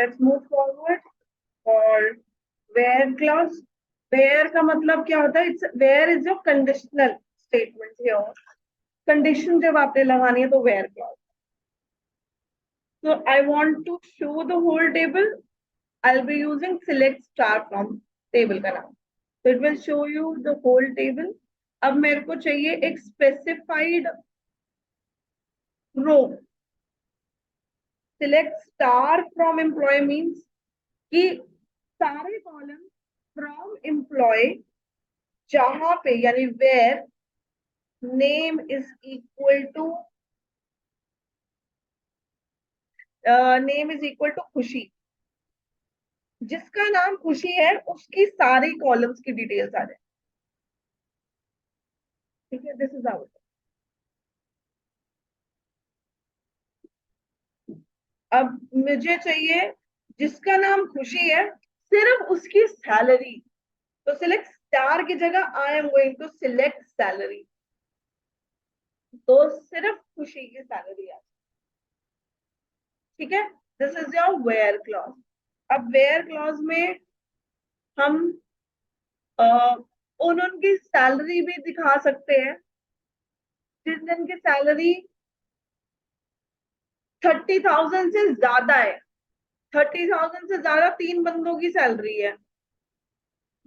Let's move forward. और where clause, where का मतलब क्या होता है? It's where is your conditional statement here. Condition जब आपने लगानी है तो where clause. So I want to show the whole table. I'll be using select star from table का नाम. So it will show you the whole table. अब मेरे को चाहिए एक specified row. Select star from employee means कि सारे column from employee जहां पे यानी where name is equal to खुशी, जिसका नाम खुशी है उसकी सारी कॉलम्स की डिटेल्स आ जाए। ठीक है, दिस इज आउट। अब मुझे चाहिए जिसका नाम खुशी है सिर्फ उसकी सैलरी, तो सिलेक्ट स्टार की जगह I am going to select salary, तो सिर्फ खुशी की सैलरी आ। ठीक है, this is your where clause. अब वेयर क्लॉज में हम उनकी सैलरी भी दिखा सकते हैं। जिस दिन की सैलरी 30,000 से ज्यादा है, 30,000 से ज्यादा 3 बंदों की सैलरी है,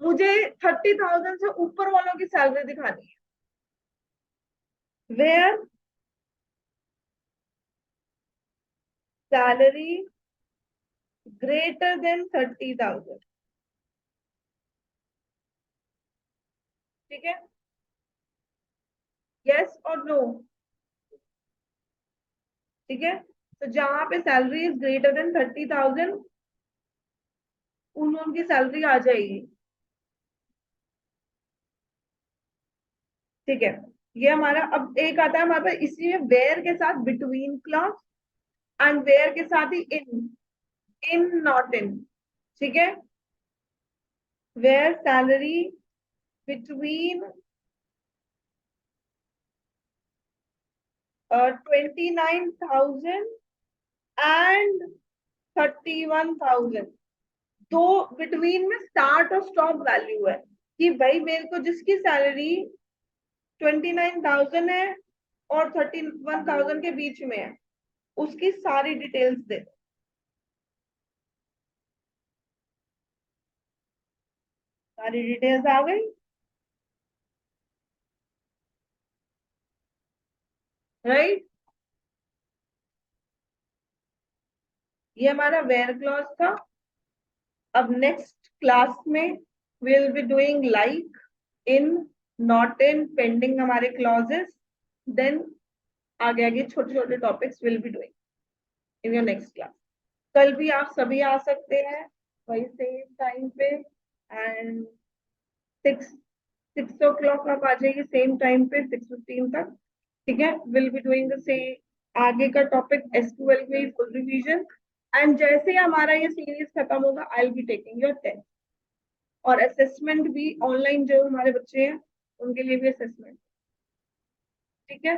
मुझे 30,000 से ऊपर वालों की सैलरी दिखानी है। Where salary greater than 30,000। ठीक है, यस और नो। ठीक है, तो जहां पे सैलरी इज ग्रेटर देन 30,000 उनकी सैलरी आ जाएगी। ठीक है, ये हमारा अब एक आता है हमारे पास इसी में वेयर के साथ बिटवीन क्लॉज एंड वेयर के साथ ही इन, इन नॉट इन। ठीक है, वेयर सैलरी बिटवीन 29,000 एंड 31,000। दो बिटवीन में स्टार्ट और स्टॉप वैल्यू है कि भाई मेरे को जिसकी सैलरी 29,000 है और 31,000 के बीच में है उसकी सारी डिटेल्स दे दो। सारी डिटेल्स आ गई, राइट। ये हमारा वेयर क्लॉज था। अब नेक्स्ट क्लास में will be doing like, in, not in, pending हमारे क्लॉजेस, देन आगे आगे छोटे छोटे topics will be doing in your next class. कल भी आप सभी आ सकते हैं वही सेम टाइम पे, एंड 6 आप आ जाइए सेम टाइम पे 6:15 तक। ठीक है, will be doing the same आगे का टॉपिक एसक्यूएल की फुल रिवीजन। एंड जैसे ही हमारा ये सीरीज खत्म होगा I will be taking your test और असेसमेंट भी ऑनलाइन, जो हमारे बच्चे हैं उनके लिए भी असेसमेंट। ठीक है।